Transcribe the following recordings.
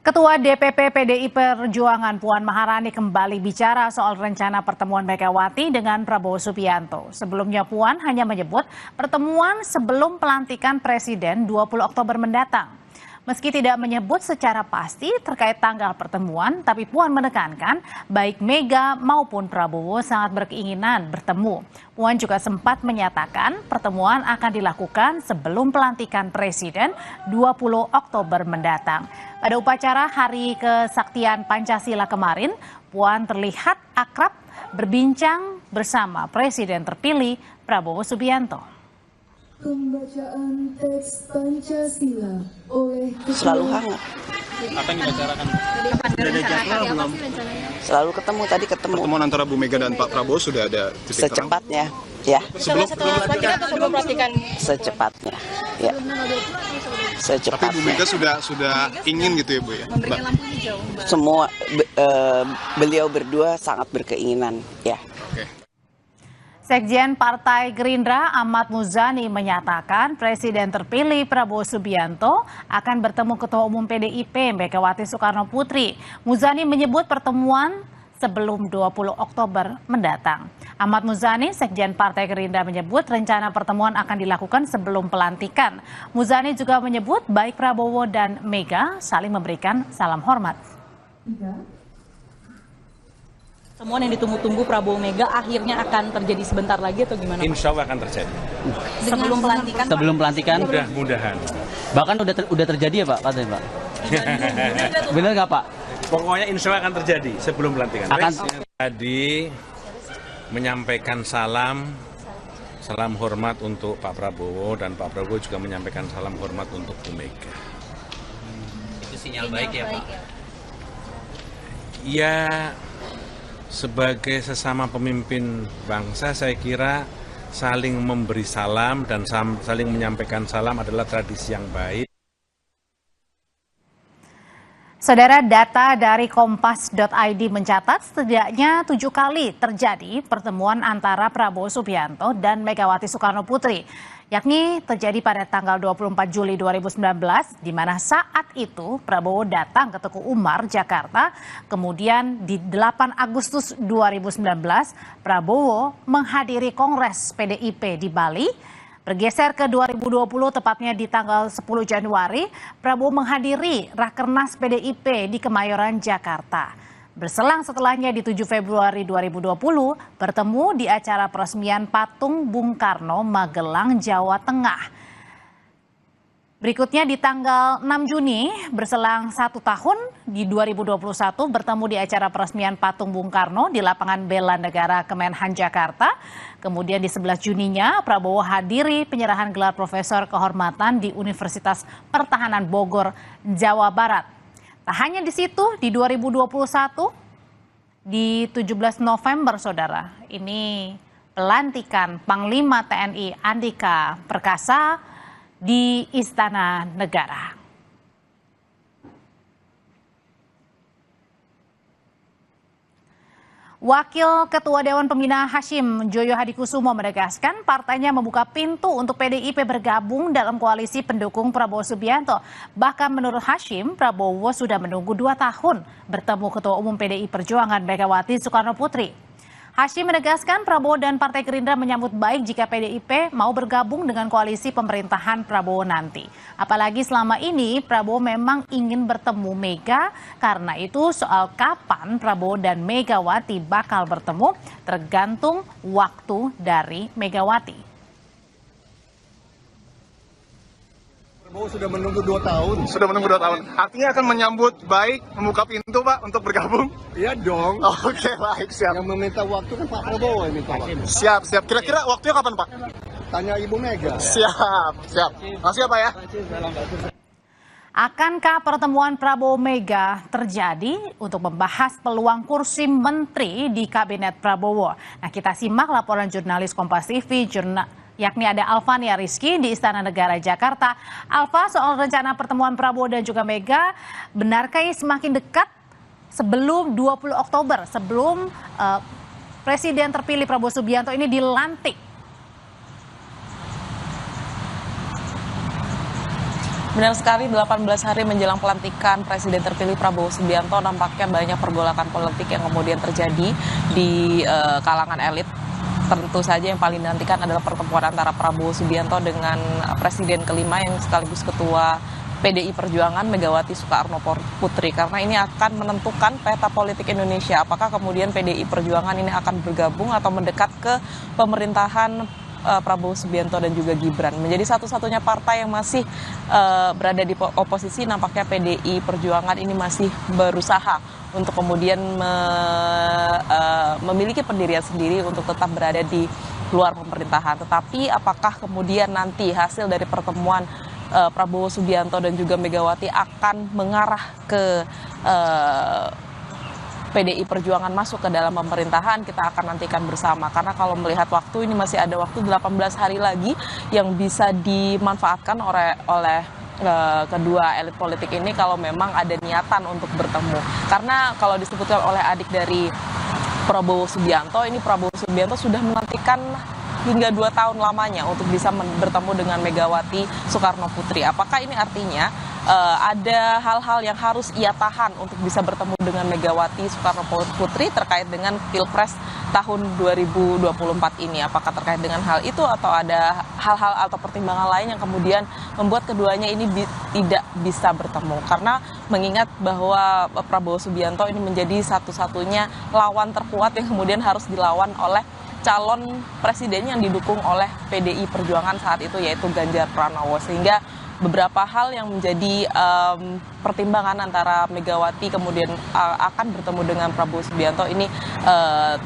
Ketua DPP PDI Perjuangan Puan Maharani kembali bicara soal rencana pertemuan Megawati dengan Prabowo Subianto. Sebelumnya Puan hanya menyebut pertemuan sebelum pelantikan Presiden 20 Oktober mendatang. Meski tidak menyebut secara pasti terkait tanggal pertemuan, tapi Puan menekankan baik Mega maupun Prabowo sangat berkeinginan bertemu. Puan juga sempat menyatakan pertemuan akan dilakukan sebelum pelantikan Presiden 20 Oktober mendatang. Pada upacara Hari Kesaktian Pancasila kemarin, Puan terlihat akrab berbincang bersama Presiden terpilih Prabowo Subianto. Pembacaan teks Pancasila oleh selalu hangat. Apa yang dibicarakan? Selalu ketemu, tadi ketemu. Pertemuan antara Bu Mega dan Pak Prabowo sudah ada titik terang? Secepatnya, ya. Sebelum Secepatnya, ya. Secepatnya. Tapi Bu Mega sudah ingin gitu ya Bu ya? memberikan lampu hijau. Semua beliau berdua sangat berkeinginan, ya. Oke. Sekjen Partai Gerindra Ahmad Muzani menyatakan Presiden terpilih Prabowo Subianto akan bertemu Ketua Umum PDIP Megawati Soekarno Putri. Muzani menyebut pertemuan sebelum 20 Oktober mendatang. Ahmad Muzani, Sekjen Partai Gerindra menyebut rencana pertemuan akan dilakukan sebelum pelantikan. Muzani juga menyebut baik Prabowo dan Mega saling memberikan salam hormat. Pertemuan yang ditunggu-tunggu Prabowo Mega akhirnya akan terjadi sebentar lagi atau gimana Pak? Insya Allah akan terjadi. Sebelum pelantikan? Sebelum pelantikan? Mudah-mudahan. Bahkan udah terjadi ya Pak katanya Pak? Benar nggak Pak? Pokoknya insya Allah akan terjadi sebelum pelantikan. Akan. Tadi menyampaikan salam hormat untuk Pak Prabowo dan Pak Prabowo juga menyampaikan salam hormat untuk Bu Mega. Itu sinyal baik ya Pak? Ya, sebagai sesama pemimpin bangsa saya kira saling memberi salam dan saling menyampaikan salam adalah tradisi yang baik. Saudara, data dari Kompas.id mencatat setidaknya 7 kali terjadi pertemuan antara Prabowo Subianto dan Megawati Soekarno Putri, yakni terjadi pada tanggal 24 Juli 2019, di mana saat itu Prabowo datang ke Teguh Umar, Jakarta. Kemudian di 8 Agustus 2019, Prabowo menghadiri Kongres PDIP di Bali. Bergeser ke 2020, tepatnya di tanggal 10 Januari, Prabowo menghadiri Rakernas PDIP di Kemayoran, Jakarta. Berselang setelahnya di 7 Februari 2020, bertemu di acara peresmian patung Bung Karno, Magelang, Jawa Tengah. Berikutnya di tanggal 6 Juni, berselang 1 tahun di 2021, bertemu di acara peresmian patung Bung Karno di lapangan Bela Negara Kemenhan Jakarta. Kemudian di 11 Juninya, Prabowo hadiri penyerahan gelar Profesor Kehormatan di Universitas Pertahanan Bogor, Jawa Barat. Tak hanya di situ, di 2021, di 17 November, saudara, ini pelantikan Panglima TNI Andika Perkasa di Istana Negara. Wakil Ketua Dewan Pembina Hashim Joyo Hadikusumo menegaskan partainya membuka pintu untuk PDIP bergabung dalam koalisi pendukung Prabowo Subianto. Bahkan menurut Hashim, Prabowo sudah menunggu 2 tahun bertemu Ketua Umum PDI Perjuangan Megawati Soekarno Putri. Hashim menegaskan Prabowo dan Partai Gerindra menyambut baik jika PDIP mau bergabung dengan koalisi pemerintahan Prabowo nanti. Apalagi selama ini Prabowo memang ingin bertemu Mega, karena itu soal kapan Prabowo dan Megawati bakal bertemu tergantung waktu dari Megawati. Prabowo sudah menunggu 2 tahun. Sudah menunggu 2 tahun. Artinya akan menyambut baik, membuka pintu Pak untuk bergabung? Iya dong. Oke, baik, siap. Yang meminta waktu kan Pak Prabowo yang minta waktu. Siap. Kira-kira waktunya kapan Pak? Tanya Ibu Mega. Siap. Makasih ya Pak ya. Akankah pertemuan Prabowo Mega terjadi untuk membahas peluang kursi menteri di Kabinet Prabowo? Nah, kita simak laporan jurnalis Kompas TV, yakni ada Alfania Rizky di Istana Negara Jakarta. Alfa, soal rencana pertemuan Prabowo dan juga Mega, benarkah ini semakin dekat sebelum 20 Oktober, sebelum Presiden terpilih Prabowo Subianto ini dilantik? Benar sekali, 18 hari menjelang pelantikan Presiden terpilih Prabowo Subianto, nampaknya banyak pergolakan politik yang kemudian terjadi di kalangan elit. Tentu saja yang paling dinantikan adalah pertemuan antara Prabowo Subianto dengan Presiden kelima yang sekaligus Ketua PDI Perjuangan Megawati Soekarno Putri, karena ini akan menentukan peta politik Indonesia. Apakah kemudian PDI Perjuangan ini akan bergabung atau mendekat ke pemerintahan Prabowo Subianto dan juga Gibran. Menjadi satu-satunya partai yang masih berada di oposisi, nampaknya PDI Perjuangan ini masih berusaha untuk kemudian memiliki pendirian sendiri untuk tetap berada di luar pemerintahan. Tetapi apakah kemudian nanti hasil dari pertemuan Prabowo Subianto dan juga Megawati akan mengarah ke PDI Perjuangan masuk ke dalam pemerintahan, kita akan nantikan bersama. Karena kalau melihat waktu, ini masih ada waktu 18 hari lagi yang bisa dimanfaatkan oleh kedua elit politik ini kalau memang ada niatan untuk bertemu. Karena kalau disebutkan oleh adik dari Prabowo Subianto, ini Prabowo Subianto sudah menantikan hingga 2 tahun lamanya untuk bisa bertemu dengan Megawati Soekarno Putri. Apakah ini artinya ada hal-hal yang harus ia tahan untuk bisa bertemu dengan Megawati Soekarno Putri terkait dengan Pilpres tahun 2024 ini? Apakah terkait dengan hal itu atau ada hal-hal atau pertimbangan lain yang kemudian membuat keduanya ini tidak bisa bertemu? Karena mengingat bahwa Prabowo Subianto ini menjadi satu-satunya lawan terkuat yang kemudian harus dilawan oleh calon presiden yang didukung oleh PDI Perjuangan saat itu, yaitu Ganjar Pranowo. Sehingga beberapa hal yang menjadi pertimbangan antara Megawati kemudian akan bertemu dengan Prabowo Subianto ini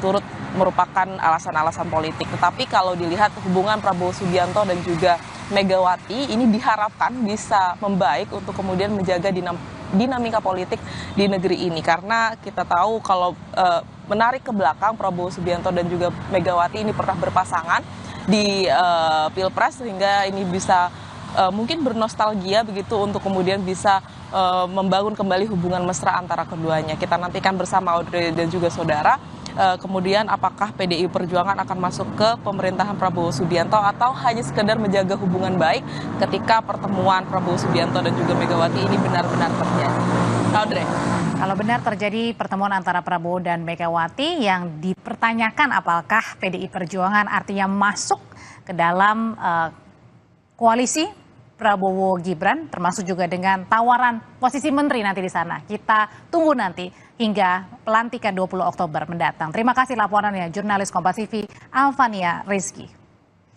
turut merupakan alasan-alasan politik. Tetapi kalau dilihat hubungan Prabowo Subianto dan juga Megawati ini diharapkan bisa membaik untuk kemudian menjaga dinamika politik di negeri ini. Karena kita tahu kalau menarik ke belakang, Prabowo Subianto dan juga Megawati ini pernah berpasangan di Pilpres, sehingga ini bisa mungkin bernostalgia begitu untuk kemudian bisa membangun kembali hubungan mesra antara keduanya. Kita nantikan bersama Audrey dan juga saudara. Kemudian apakah PDI Perjuangan akan masuk ke pemerintahan Prabowo Subianto atau hanya sekedar menjaga hubungan baik ketika pertemuan Prabowo Subianto dan juga Megawati ini benar-benar terjadi. Audrey. Kalau benar terjadi pertemuan antara Prabowo dan Megawati, yang dipertanyakan apakah PDI Perjuangan artinya masuk ke dalam koalisi Prabowo Gibran, termasuk juga dengan tawaran posisi menteri nanti di sana. Kita tunggu nanti hingga pelantikan 20 Oktober mendatang. Terima kasih laporannya jurnalis Kompas TV Alvania Rizky.